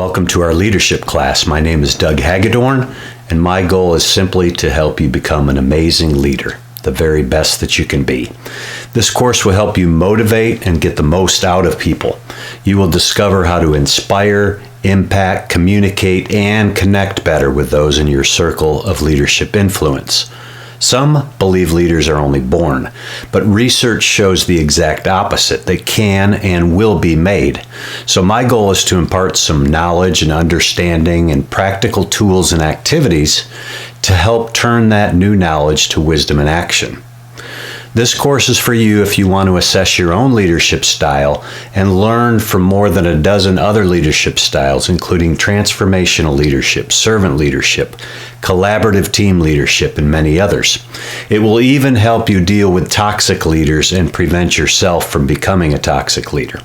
welcome to our leadership class. My name is Doug Hagedorn, and my goal is simply to help you become an amazing leader, the very best that you can be. This course will help you motivate and get the most out of people. You will discover how to inspire, impact, communicate, and connect better with those in your circle of leadership influence. Some believe leaders are only born, but research shows the exact opposite. They can and will be made. So my goal is to impart some knowledge and understanding and practical tools and activities to help turn that new knowledge to wisdom and action. This course is for you if you want to assess your own leadership style and learn from more than a dozen other leadership styles, including transformational leadership, servant leadership, collaborative team leadership, and many others. It will even help you deal with toxic leaders and prevent yourself from becoming a toxic leader.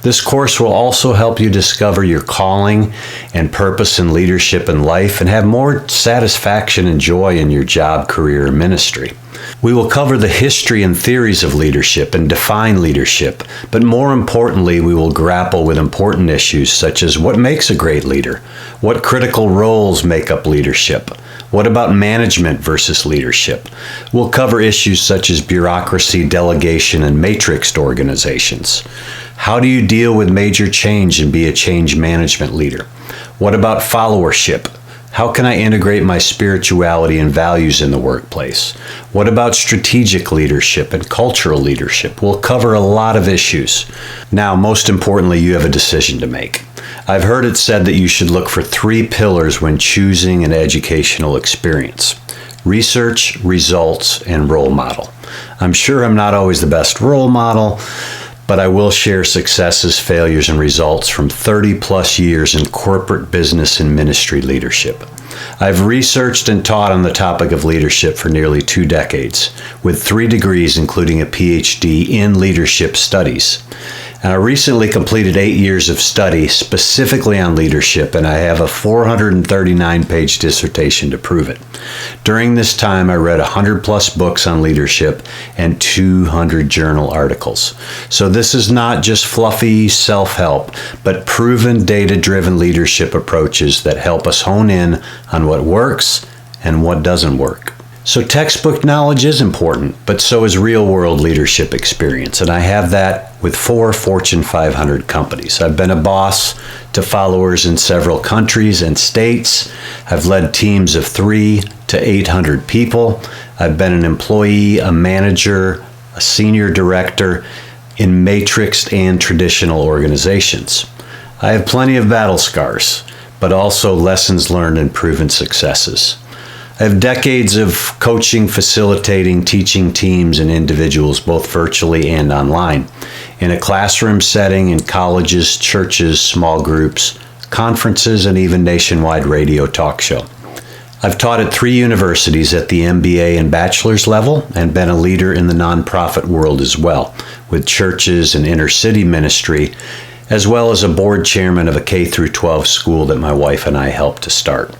This course will also help you discover your calling and purpose in leadership and life and have more satisfaction and joy in your job, career, and ministry. We will cover the history and theories of leadership and define leadership, but more importantly, we will grapple with important issues such as what makes a great leader, what critical roles make up leadership, what about management versus leadership. We'll cover issues such as bureaucracy, delegation, and matrixed organizations. How do you deal with major change and be a change management leader? What about followership? How can I integrate my spirituality and values in the workplace? What about strategic leadership and cultural leadership? We'll cover a lot of issues. Now, most importantly, you have a decision to make. I've heard it said that you should look for 3 pillars when choosing an educational experience: research, results, and role model. I'm sure I'm not always the best role model, but I will share successes, failures, and results from 30 plus years in corporate business and ministry leadership. I've researched and taught on the topic of leadership for nearly 2 decades, with 3 degrees, including a PhD in leadership studies. And I recently completed 8 years of study specifically on leadership, and I have a 439-page dissertation to prove it. During this time, I read 100 plus books on leadership and 200 journal articles. So this is not just fluffy self-help, but proven data-driven leadership approaches that help us hone in on what works and what doesn't work. So textbook knowledge is important, but so is real-world leadership experience, and I have that with 4 Fortune 500 companies. I've been a boss to followers in several countries and states. I've led teams of 300 to 800 people. I've been an employee, a manager, a senior director in matrixed and traditional organizations. I have plenty of battle scars, but also lessons learned and proven successes. I have decades of coaching, facilitating, teaching teams and individuals both virtually and online, in a classroom setting, in colleges, churches, small groups, conferences, and even nationwide radio talk show. I've taught at 3 universities at the MBA and bachelor's level and been a leader in the nonprofit world as well, with churches and inner city ministry, as well as a board chairman of a K-12 school that my wife and I helped to start.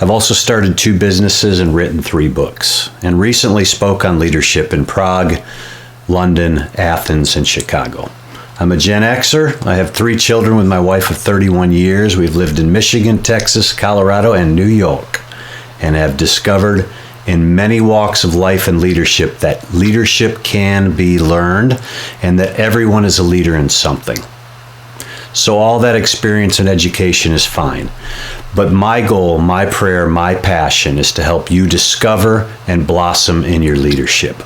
I've also started 2 businesses and written 3 books, and recently spoke on leadership in Prague, London, Athens, and Chicago. I'm a Gen Xer. I have 3 children with my wife of 31 years. We've lived in Michigan, Texas, Colorado, and New York, and have discovered in many walks of life and leadership that leadership can be learned and that everyone is a leader in something. So all that experience and education is fine. But my goal, my prayer, my passion is to help you discover and blossom in your leadership.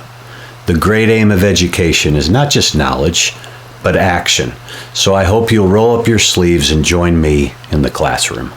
The great aim of education is not just knowledge, but action. So I hope you'll roll up your sleeves and join me in the classroom.